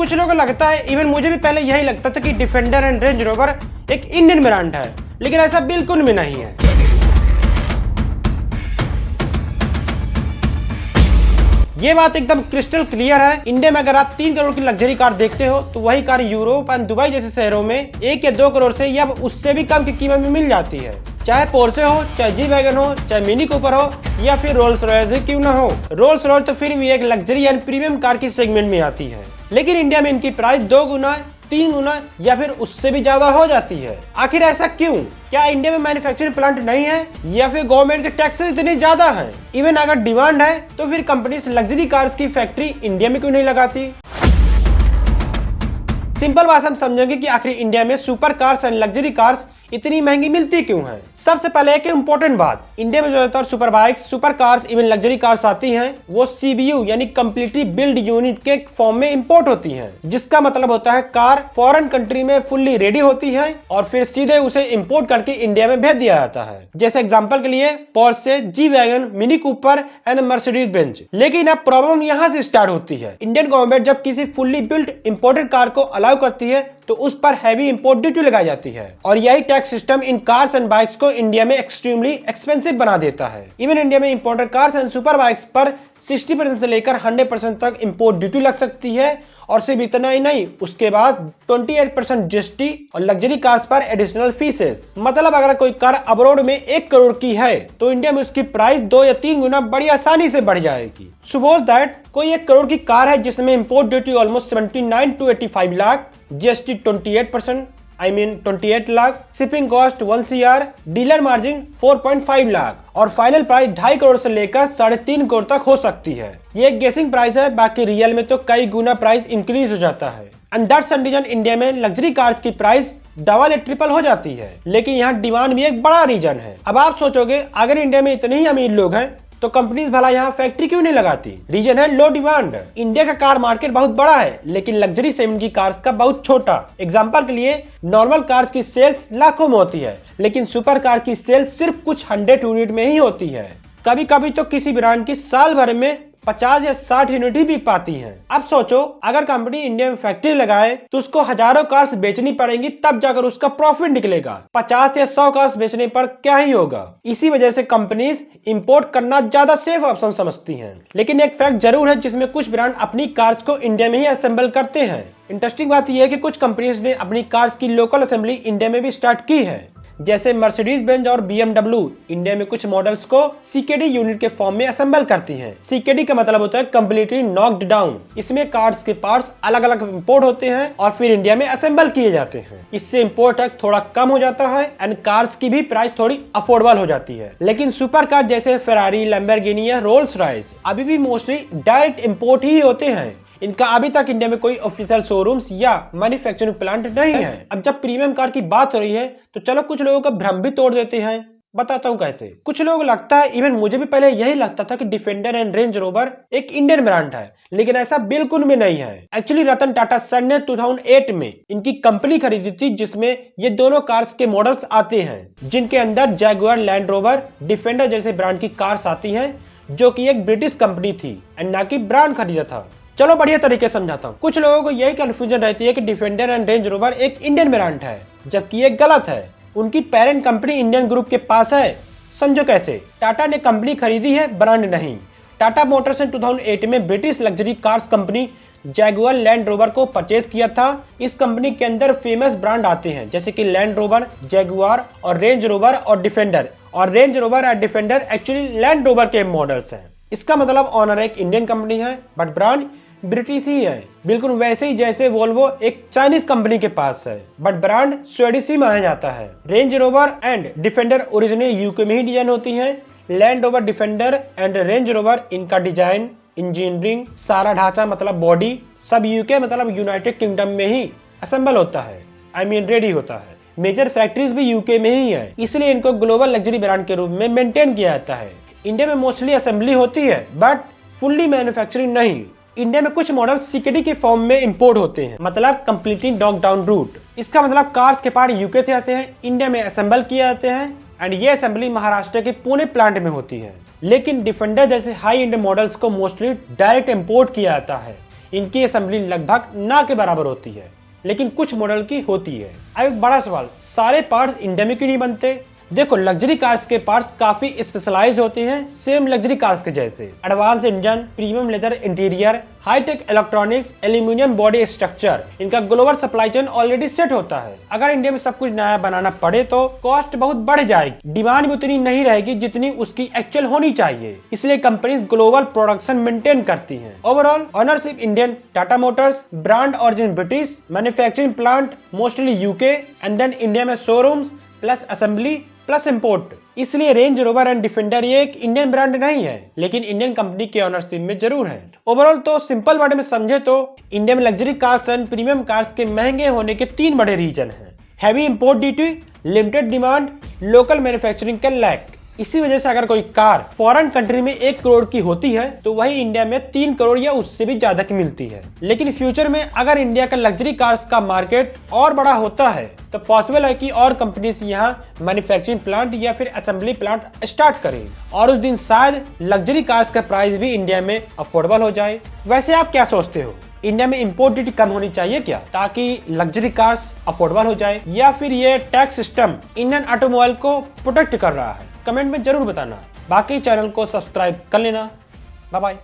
कुछ लोगों को लगता है, इवन मुझे भी पहले यही लगता था कि डिफेंडर एंड रेंज रोवर एक इंडियन ब्रांड है, लेकिन ऐसा बिल्कुल भी नहीं है। ये बात एकदम क्रिस्टल क्लियर है। इंडिया में अगर आप 3 करोड़ की लग्जरी कार देखते हो तो वही कार यूरोप एंड दुबई जैसे शहरों में 1 या 2 करोड़ से या उससे भी कम की कीमत में मिल जाती है। चाहे पोर्शे हो, चाहे जी वैगन हो, चाहे मिनी कूपर हो या फिर रोल्स रॉयस ही क्यों ना हो। रोल्स रॉयस तो फिर भी एक लग्जरी एंड प्रीमियम कार की सेगमेंट में आती है, लेकिन इंडिया में इनकी प्राइस 2 गुना, 3 गुना या फिर उससे भी ज्यादा हो जाती है। आखिर ऐसा क्यों? क्या इंडिया में मैन्युफैक्चरिंग प्लांट नहीं है या फिर गवर्नमेंट के टैक्सेस इतने ज्यादा हैं? इवन अगर डिमांड है तो फिर कंपनीज लग्जरी कार्स की फैक्ट्री इंडिया में क्यों नहीं लगाती? सिंपल बात हम समझेंगे कि आखिर इंडिया में super cars and luxury cars इतनी महंगी मिलती क्यों है। सबसे पहले एक इम्पोर्टेंट बात, इंडिया में ज्यादातर super bikes, super cars, even luxury cars आती हैं, वो सीबीयू यानी कंप्लीटली बिल्ड यूनिट के फॉर्म में इंपोर्ट होती हैं, जिसका मतलब होता है कार फॉरेन कंट्री में फुल्ली रेडी होती है और फिर सीधे उसे इंपोर्ट करके इंडिया में भेज दिया जाता है। जैसे एग्जांपल के लिए Porsche, G wagon, mini Cooper and Mercedes Benz. लेकिन अब प्रॉब्लम यहाँ से स्टार्ट होती है। इंडियन गवर्नमेंट जब किसी फुल्ली बिल्ड इंपोर्टेड कार को अलाउ करती है तो उस पर हैवी इंपोर्ट ड्यूटी लगाई जाती है और यही tax system in cars and bikes को इंडिया में एक्सट्रीमली एक्सपेंसिव बना देता है। इवन इंडिया में imported cars and super bikes पर 60% से लेकर 100% तक इंपोर्ट ड्यूटी लग सकती है और सिर्फ इतना ही नहीं, उसके बाद 28% जीएसटी और लग्जरी कार्स पर एडिशनल फीसेस। मतलब अगर कोई कार अब्रॉड में 1 करोड़ की है तो इंडिया में उसकी प्राइस 2 या 3 गुना बड़ी आसानी से बढ़ जाएगी। सपोज दैट कोई 1 करोड़ की कार है जिसमें import duty almost 79 to 85 lakh, GST 28%, 28 lakh, shipping cost 1 CR, dealer margin 4.5 lakh और फाइनल प्राइस 2.5 करोड़ से लेकर 3.5 करोड़ तक हो सकती है। ये एक गेसिंग प्राइस है, बाकी रियल में तो कई गुना प्राइस इंक्रीज हो जाता है। And that's the reason India में लग्जरी कार्स की प्राइस डबल या ट्रिपल हो जाती है। लेकिन यहाँ डिमांड भी एक बड़ा रीजन है। अब आप सोचोगे अगर इंडिया में इतने ही अमीर लोग हैं तो कंपनीज भला यहाँ फैक्ट्री क्यों नहीं लगाती? रीजन है लो डिमांड। इंडिया का कार मार्केट बहुत बड़ा है लेकिन लग्जरी सेगमेंट की कार्स का बहुत छोटा। एग्जांपल के लिए नॉर्मल कार्स की सेल्स लाखों में होती है लेकिन सुपर कार की सेल्स सिर्फ कुछ 100 यूनिट में ही होती है। कभी कभी तो किसी ब्रांड की साल भर में 50 या 60 यूनिट ही बिक पाती हैं। अब सोचो अगर कंपनी इंडिया में फैक्ट्री लगाए तो उसको हजारों कार्स बेचनी पड़ेंगी तब जाकर उसका प्रॉफिट निकलेगा। 50 या 100 कार्स बेचने पर क्या ही होगा। इसी वजह से कंपनीज इंपोर्ट करना ज्यादा सेफ ऑप्शन समझती हैं। लेकिन एक फैक्ट जरूर है जिसमें कुछ ब्रांड अपनी कार्स को इंडिया में ही असेंबल करते हैं। इंटरेस्टिंग बात यह है कि कुछ कंपनीज ने अपनी कार्स की लोकल असेंबली इंडिया में भी स्टार्ट की है। जैसे मर्सिडीज बेंज और BMW इंडिया में कुछ मॉडल्स को सीकेडी यूनिट के फॉर्म में असेंबल करती हैं। सीकेडी का मतलब होता है कंप्लीटली नॉक्ड डाउन। इसमें कार्स के पार्ट्स अलग अलग इंपोर्ट होते हैं और फिर इंडिया में असेंबल किए जाते हैं। इससे इंपोर्ट टैक्स थोड़ा कम हो जाता है एंड कार्स की भी प्राइस थोड़ी अफोर्डेबल हो जाती है। लेकिन सुपर कार जैसे फेरारी, लैम्बोर्गिनी या रोल्स रॉयस अभी भी मोस्टली डायरेक्ट इंपोर्ट ही होते हैं। इनका अभी तक इंडिया में कोई ऑफिशियल शोरूम्स या मैन्युफैक्चरिंग प्लांट नहीं है। अब जब प्रीमियम कार की बात हो रही है तो चलो कुछ लोगों का भ्रम भी तोड़ देते हैं। बताता हूँ कैसे। कुछ लोगों को लगता है, इवन मुझे भी पहले यही लगता था कि डिफेंडर एंड रेंज रोवर एक इंडियन ब्रांड है, लेकिन ऐसा बिल्कुल भी नहीं है। एक्चुअली रतन टाटा सर ने 2008 में इनकी कंपनी खरीदी थी जिसमें ये दोनों कार्स के मॉडल्स आते हैं, जिनके अंदर जैगुआर, लैंड रोवर, डिफेंडर जैसे ब्रांड की कार्स आती है, जो की एक ब्रिटिश कंपनी थी एंड ना कि ब्रांड खरीदा था। चलो बढ़िया तरीके से समझाता हूँ। कुछ लोगों को यही कंफ्यूजन रहती है कि डिफेंडर एंड रेंज रोवर एक इंडियन ब्रांड है, जबकि ये गलत है। उनकी पेरेंट कंपनी इंडियन ग्रुप के पास है। समझो कैसे। टाटा ने कंपनी खरीदी है, ब्रांड नहीं। टाटा मोटर्स ने 2008 में British luxury cars company Jaguar land rover को परचेज किया था। इस कंपनी के अंदर फेमस ब्रांड आते हैं जैसे कि लैंड रोवर, जैगुआर और रेंज रोवर और डिफेंडर। और रेंज रोवर और डिफेंडर एक्चुअली लैंड रोवर के मॉडल्स हैं। इसका मतलब ऑनर एक इंडियन कंपनी है बट ब्रांड ब्रिटिश ही है, बिल्कुल वैसे ही जैसे वोल्वो एक चाइनीज कंपनी के पास है बट ब्रांड स्वीडिश ही माना जाता है। Range Rover and defender originally UK में ही डिजाइन होती हैं। Land rover, defender and range rover, इनका डिजाइन, इंजीनियरिंग, सारा ढांचा मतलब बॉडी सब यूके मतलब यूनाइटेड किंगडम में ही असेंबल होता है, रेडी होता है। मेजर फैक्ट्रीज भी यूके में ही है, इसलिए इनको ग्लोबल लग्जरी ब्रांड के रूप में मेंटेन किया जाता है। इंडिया में मोस्टली असेंबली होती है बट फुल्ली मैन्युफैक्चरिंग नहीं। इंडिया में कुछ मॉडल सीकेडी के फॉर्म में इंपोर्ट होते हैं, मतलब कंप्लीटली नॉक डाउन रूट। इसका मतलब कार्स के पार्ट यूके से आते हैं, इंडिया में असेंबल किए जाते हैं एंड ये असेंबली महाराष्ट्र के पुणे प्लांट में होती है। लेकिन डिफेंडर जैसे हाई एंड मॉडल्स को मोस्टली डायरेक्ट इंपोर्ट किया जाता है। इनकी असेंबली लगभग ना के बराबर होती है, लेकिन कुछ मॉडल की होती है। अब एक बड़ा सवाल, सारे पार्ट्स इंडिया में क्यों नहीं बनते? देखो, लग्जरी कार्स के पार्ट्स काफी स्पेशलाइज्ड होते हैं, सेम लग्जरी कार्स के जैसे। Advance engine, premium leather interior, high tech electronics, aluminium body structure, इनका global supply chain already set होता है। अगर इंडिया में सब कुछ नया बनाना पड़े तो कॉस्ट बहुत बढ़ जाएगी, डिमांड भी उतनी नहीं रहेगी जितनी उसकी एक्चुअल होनी चाहिए। इसलिए कंपनीज ग्लोबल प्रोडक्शन मेंटेन करती हैं। Overall ownership Indian, Tata Motors, brand origin British, manufacturing plant mostly UK and then India में showrooms plus assembly plus import. इसलिए रेंज रोवर एंड डिफेंडर ये एक इंडियन ब्रांड नहीं है, लेकिन इंडियन कंपनी के ओनरशिप में जरूर है। ओवरऑल तो सिंपल वर्ड में समझे तो इंडिया में luxury cars and premium cars के महंगे होने के 3 बड़े रीजन हैं। Heavy import duty, limited demand, local manufacturing का लैक। इसी वजह से अगर कोई कार फॉरेन कंट्री में 1 करोड़ की होती है तो वही इंडिया में 3 करोड़ या उससे भी ज्यादा की मिलती है। लेकिन फ्यूचर में अगर इंडिया का लग्जरी कार्स का मार्केट और बड़ा होता है तो पॉसिबल है कि और कंपनीज यहाँ मैन्युफैक्चरिंग प्लांट या फिर असेंबली प्लांट स्टार्ट करें और उस दिन शायद लग्जरी कार्स का प्राइस भी इंडिया में अफोर्डेबल हो जाए। वैसे आप क्या सोचते हो, इंडिया में इंपोर्ट ड्यूटी कम होनी चाहिए क्या, ताकि लग्जरी कार्स अफोर्डेबल हो जाए, या फिर ये टैक्स सिस्टम इंडियन ऑटोमोबाइल को प्रोटेक्ट कर रहा है? कमेंट में जरूर बताना। बाकी चैनल को सब्सक्राइब कर लेना। Bye bye.